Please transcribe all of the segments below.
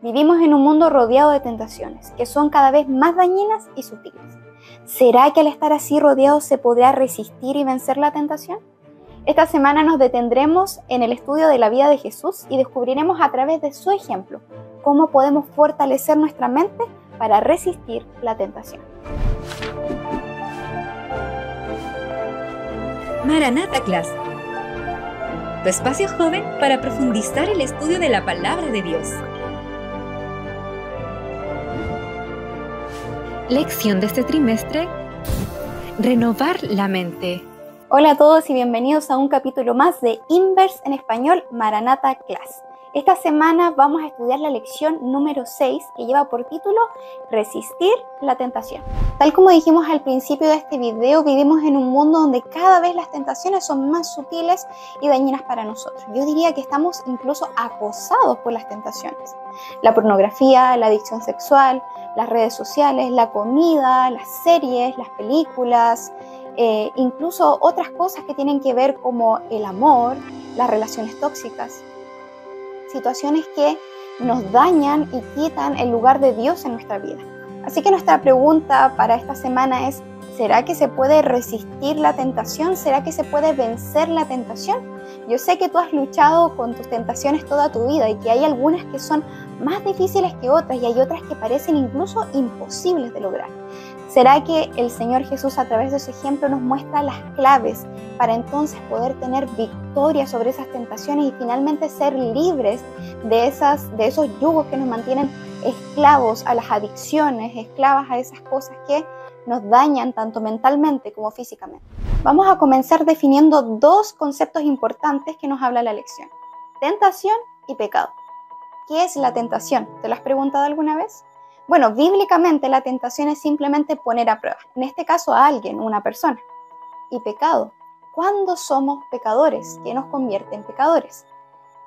Vivimos en un mundo rodeado de tentaciones, que son cada vez más dañinas y sutiles. ¿Será que al estar así rodeados se podrá resistir y vencer la tentación? Esta semana nos detendremos en el estudio de la vida de Jesús y descubriremos a través de su ejemplo cómo podemos fortalecer nuestra mente para resistir la tentación. Maranata Class, tu espacio joven para profundizar el estudio de la Palabra de Dios. Lección de este trimestre: renovar la mente. Hola a todos y bienvenidos a un capítulo más de Inverse en español Maranata Class. Esta semana vamos a estudiar la lección número 6 que lleva por título Resistir la tentación. Tal como dijimos al principio de este video, vivimos en un mundo donde cada vez las tentaciones son más sutiles y dañinas para nosotros. Yo diría que estamos incluso acosados por las tentaciones. La pornografía, la adicción sexual, las redes sociales, la comida, las series, las películas, incluso otras cosas que tienen que ver como el amor, las relaciones tóxicas. Situaciones que nos dañan y quitan el lugar de Dios en nuestra vida. Así que nuestra pregunta para esta semana es: ¿será que se puede resistir la tentación? ¿Será que se puede vencer la tentación? Yo sé que tú has luchado con tus tentaciones toda tu vida y que hay algunas que son más difíciles que otras y hay otras que parecen incluso imposibles de lograr. ¿Será que el Señor Jesús a través de su ejemplo nos muestra las claves para entonces poder tener victoria sobre esas tentaciones y finalmente ser libres de esos yugos que nos mantienen esclavos a las adicciones, esclavas a esas cosas que nos dañan tanto mentalmente como físicamente? Vamos a comenzar definiendo dos conceptos importantes que nos habla la lección: tentación y pecado. ¿Qué es la tentación? ¿Te lo has preguntado alguna vez? Bueno, bíblicamente la tentación es simplemente poner a prueba, en este caso a alguien, una persona. ¿Y pecado? ¿Cuándo somos pecadores? ¿Qué nos convierte en pecadores?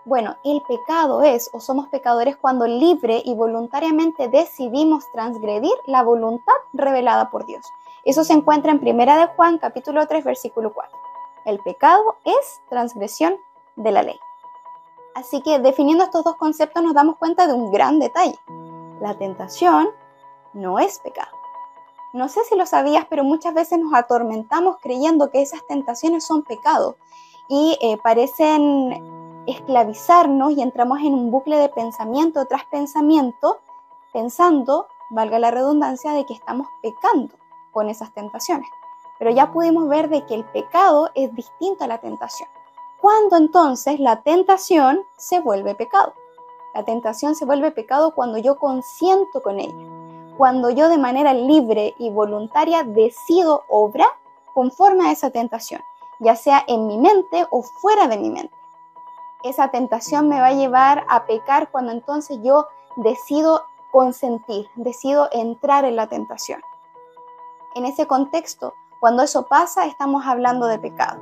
Bueno, el pecado es o somos pecadores cuando libre y voluntariamente decidimos transgredir la voluntad revelada por Dios. Eso se encuentra en 1 de Juan, capítulo 3, versículo 4. El pecado es transgresión de la ley. Así que definiendo estos dos conceptos nos damos cuenta de un gran detalle. La tentación no es pecado. No sé si lo sabías, pero muchas veces nos atormentamos creyendo que esas tentaciones son pecado y parecen esclavizarnos y entramos en un bucle de pensamiento tras pensamiento, pensando, valga la redundancia, de que estamos pecando con esas tentaciones. Pero ya pudimos ver de que el pecado es distinto a la tentación. ¿Cuándo entonces la tentación se vuelve pecado? La tentación se vuelve pecado cuando yo consiento con ella, cuando yo de manera libre y voluntaria decido obrar conforme a esa tentación, ya sea en mi mente o fuera de mi mente. Esa tentación me va a llevar a pecar cuando entonces yo decido consentir, decido entrar en la tentación. En ese contexto, cuando eso pasa, estamos hablando de pecado.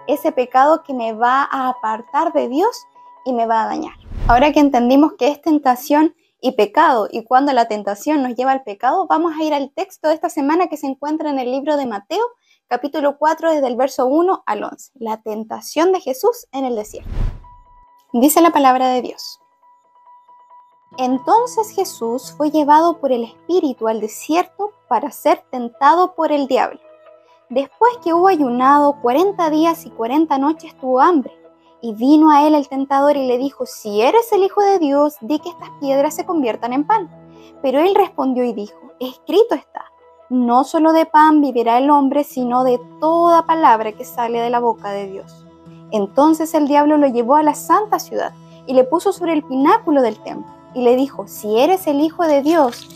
Ese pecado que me va a apartar de Dios y me va a dañar. Ahora que entendimos qué es tentación y pecado y cuando la tentación nos lleva al pecado, vamos a ir al texto de esta semana que se encuentra en el libro de Mateo, capítulo 4, desde el verso 1 al 11. La tentación de Jesús en el desierto. Dice la palabra de Dios: Entonces Jesús fue llevado por el Espíritu al desierto para ser tentado por el diablo. Después que hubo ayunado 40 días y 40 noches, tuvo hambre. Y vino a él el tentador y le dijo: Si eres el Hijo de Dios, di que estas piedras se conviertan en pan. Pero él respondió y dijo: Escrito está, no solo de pan vivirá el hombre, sino de toda palabra que sale de la boca de Dios. Entonces el diablo lo llevó a la santa ciudad y le puso sobre el pináculo del templo y le dijo: Si eres el Hijo de Dios,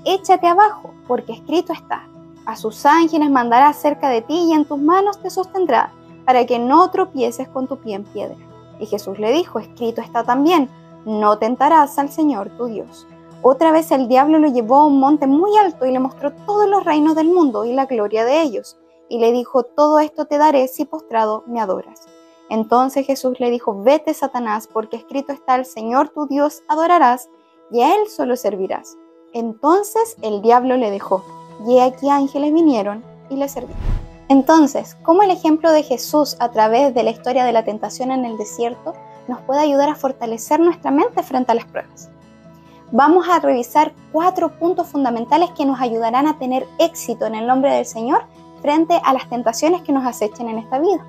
échate abajo, porque escrito está: A sus ángeles mandará cerca de ti y en tus manos te sostendrá, para que no tropieces con tu pie en piedra. Y Jesús le dijo: Escrito está también, no tentarás al Señor tu Dios. Otra vez el diablo lo llevó a un monte muy alto y le mostró todos los reinos del mundo y la gloria de ellos. Y le dijo: Todo esto te daré si postrado me adoras. Entonces Jesús le dijo: Vete, Satanás, porque escrito está: Al Señor tu Dios adorarás y a Él solo servirás. Entonces el diablo le dejó, y he aquí ángeles vinieron y le sirvieron. Entonces, ¿cómo el ejemplo de Jesús a través de la historia de la tentación en el desierto nos puede ayudar a fortalecer nuestra mente frente a las pruebas? vamos a revisar 4 puntos fundamentales que nos ayudarán a tener éxito en el nombre del Señor frente a las tentaciones que nos acechen en esta vida.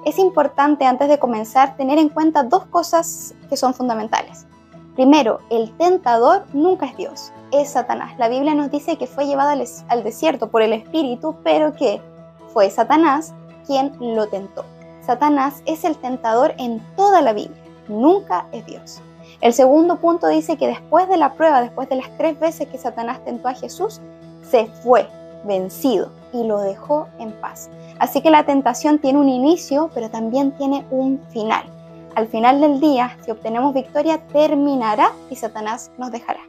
Es importante, antes de comenzar, tener en cuenta 2 cosas que son fundamentales. Primero, el tentador nunca es Dios, es Satanás. La Biblia nos dice que fue llevado al desierto por el Espíritu, pero que fue Satanás quien lo tentó. Satanás es el tentador en toda la Biblia, nunca es Dios. El segundo punto dice que después de la prueba, después de las 3 veces que Satanás tentó a Jesús, se fue vencido y lo dejó en paz. Así que la tentación tiene un inicio, pero también tiene un final. Al final del día, si obtenemos victoria, terminará y Satanás nos dejará.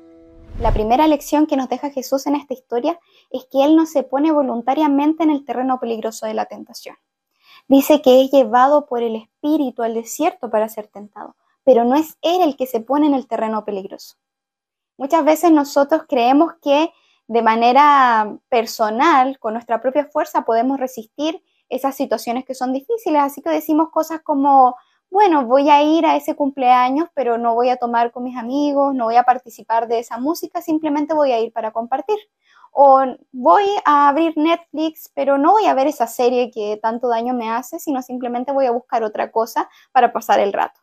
La primera lección que nos deja Jesús en esta historia es que Él no se pone voluntariamente en el terreno peligroso de la tentación. Dice que es llevado por el Espíritu al desierto para ser tentado, pero no es Él el que se pone en el terreno peligroso. Muchas veces nosotros creemos que de manera personal, con nuestra propia fuerza, podemos resistir esas situaciones que son difíciles, así que decimos cosas como: bueno, voy a ir a ese cumpleaños, pero no voy a tomar con mis amigos, no voy a participar de esa música, simplemente voy a ir para compartir. O voy a abrir Netflix, pero no voy a ver esa serie que tanto daño me hace, sino simplemente voy a buscar otra cosa para pasar el rato.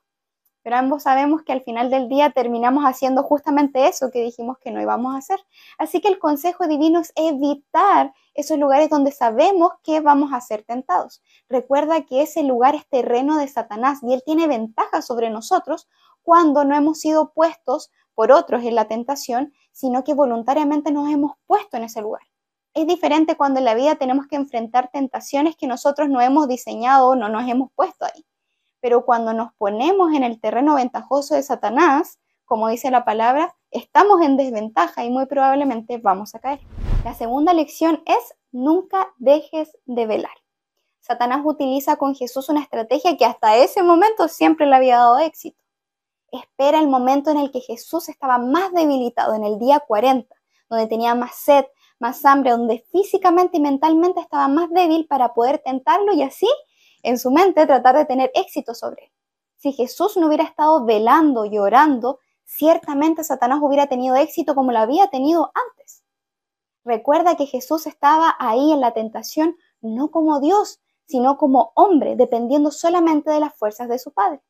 Pero ambos sabemos que al final del día terminamos haciendo justamente eso que dijimos que no íbamos a hacer. Así que el consejo divino es evitar esos lugares donde sabemos que vamos a ser tentados. Recuerda que ese lugar es terreno de Satanás y él tiene ventaja sobre nosotros cuando no hemos sido puestos por otros en la tentación, sino que voluntariamente nos hemos puesto en ese lugar. Es diferente cuando en la vida tenemos que enfrentar tentaciones que nosotros no hemos diseñado o no nos hemos puesto ahí. Pero cuando nos ponemos en el terreno ventajoso de Satanás, como dice la palabra, estamos en desventaja y muy probablemente vamos a caer. La segunda lección es: nunca dejes de velar. Satanás utiliza con Jesús una estrategia que hasta ese momento siempre le había dado éxito. Espera el momento en el que Jesús estaba más debilitado, en el día 40, donde tenía más sed, más hambre, donde físicamente y mentalmente estaba más débil para poder tentarlo y así, en su mente, tratar de tener éxito sobre él. Si Jesús no hubiera estado velando y orando, ciertamente Satanás hubiera tenido éxito como lo había tenido antes. Recuerda que Jesús estaba ahí en la tentación no como Dios, sino como hombre, dependiendo solamente de las fuerzas de su Padre.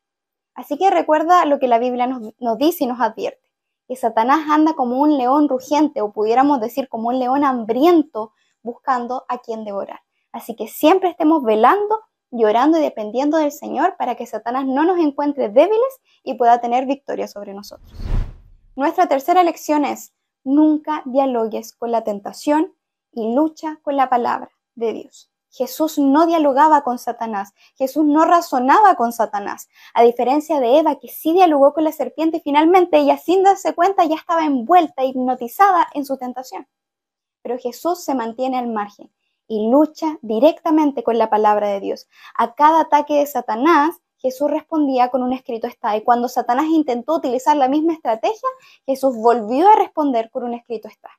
Así que recuerda lo que la Biblia nos dice y nos advierte, que Satanás anda como un león rugiente, o pudiéramos decir como un león hambriento, buscando a quien devorar. Así que siempre estemos velando, llorando y dependiendo del Señor para que Satanás no nos encuentre débiles y pueda tener victoria sobre nosotros. Nuestra tercera lección es: nunca dialogues con la tentación y lucha con la palabra de Dios. Jesús no dialogaba con Satanás, Jesús no razonaba con Satanás, a diferencia de Eva, que sí dialogó con la serpiente y finalmente ella, sin darse cuenta, ya estaba envuelta, hipnotizada en su tentación. Pero Jesús se mantiene al margen y lucha directamente con la palabra de Dios. A cada ataque de Satanás, Jesús respondía con un escrito está. Y cuando Satanás intentó utilizar la misma estrategia, Jesús volvió a responder con un escrito está.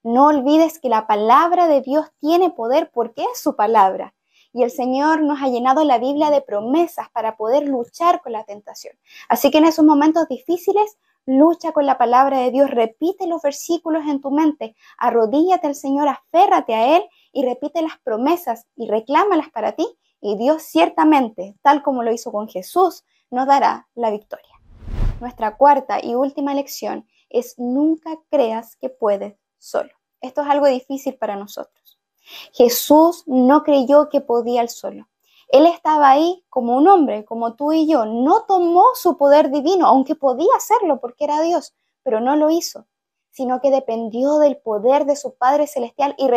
No olvides que la palabra de Dios tiene poder porque es su palabra. Y el Señor nos ha llenado la Biblia de promesas para poder luchar con la tentación. Así que en esos momentos difíciles, lucha con la palabra de Dios, repite los versículos en tu mente, arrodíllate al Señor, aférrate a Él y repite las promesas y reclámalas para ti, y Dios ciertamente, tal como lo hizo con Jesús, nos dará la victoria. Nuestra cuarta y última lección es: nunca creas que puedes solo. Esto es algo difícil para nosotros. Jesús no creyó que podía él solo. Él estaba ahí como un hombre, como tú y yo. No tomó su poder divino, aunque podía hacerlo porque era Dios, pero no lo hizo, sino que dependió del poder de su Padre Celestial y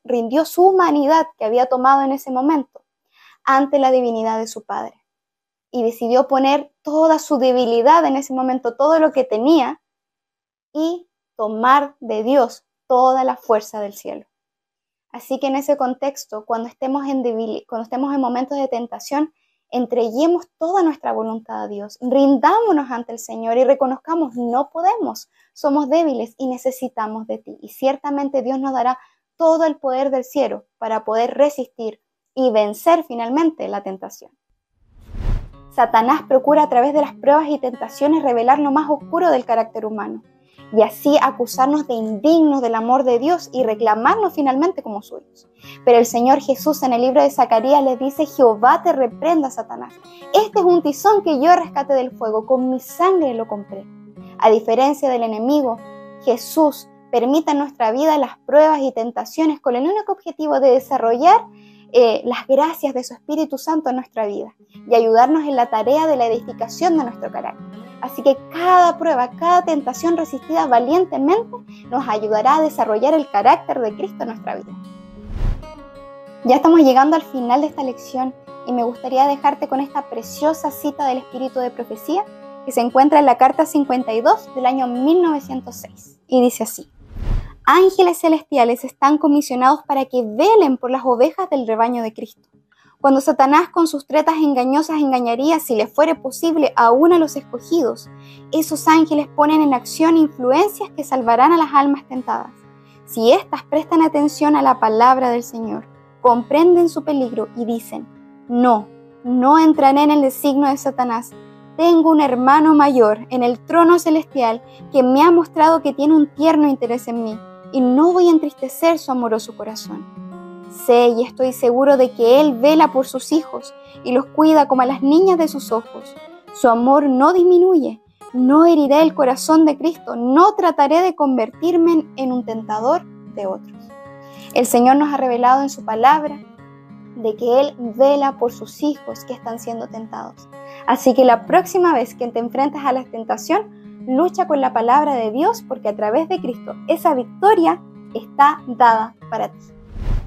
rindió su humanidad que había tomado en ese momento ante la divinidad de su Padre. Y decidió poner toda su debilidad en ese momento, todo lo que tenía, y tomar de Dios toda la fuerza del cielo. Así que en ese contexto, cuando estemos en momentos de tentación, entreguemos toda nuestra voluntad a Dios, rindámonos ante el Señor y reconozcamos: no podemos, somos débiles y necesitamos de ti. Y ciertamente Dios nos dará todo el poder del cielo para poder resistir y vencer finalmente la tentación. Satanás procura a través de las pruebas y tentaciones revelar lo más oscuro del carácter humano y así acusarnos de indignos del amor de Dios y reclamarnos finalmente como suyos. Pero el Señor Jesús en el libro de Zacarías les dice: Jehová te reprenda, Satanás. Este es un tizón que yo rescaté del fuego, con mi sangre lo compré. A diferencia del enemigo, Jesús permite en nuestra vida las pruebas y tentaciones con el único objetivo de desarrollar las gracias de su Espíritu Santo en nuestra vida y ayudarnos en la tarea de la edificación de nuestro carácter. Así que cada prueba, cada tentación resistida valientemente nos ayudará a desarrollar el carácter de Cristo en nuestra vida. Ya estamos llegando al final de esta lección y me gustaría dejarte con esta preciosa cita del Espíritu de Profecía que se encuentra en la Carta 52 del año 1906 y dice así: Ángeles celestiales están comisionados para que velen por las ovejas del rebaño de Cristo. Cuando Satanás con sus tretas engañosas engañaría, si le fuere posible, aún a los escogidos, esos ángeles ponen en acción influencias que salvarán a las almas tentadas. Si éstas prestan atención a la palabra del Señor, comprenden su peligro y dicen: no entraré en el designio de Satanás. Tengo un hermano mayor en el trono celestial que me ha mostrado que tiene un tierno interés en mí y no voy a entristecer su amoroso corazón. Sé y estoy seguro de que Él vela por sus hijos y los cuida como a las niñas de sus ojos. Su amor no disminuye, no heriré el corazón de Cristo, no trataré de convertirme en un tentador de otros. El Señor nos ha revelado en su palabra de que Él vela por sus hijos que están siendo tentados. Así que la próxima vez que te enfrentas a la tentación, lucha con la palabra de Dios, porque a través de Cristo esa victoria está dada para ti.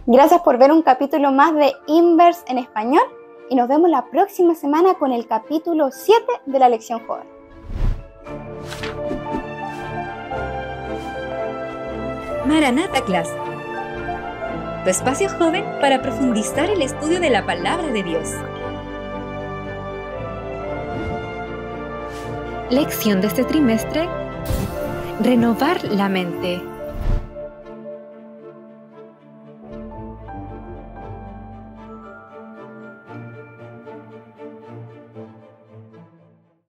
Gracias por ver un capítulo más de Inverse en español y nos vemos la próxima semana con el capítulo 7 de la lección joven. Maranatha Class, tu espacio joven para profundizar el estudio de la palabra de Dios. Lección de este trimestre: renovar la mente.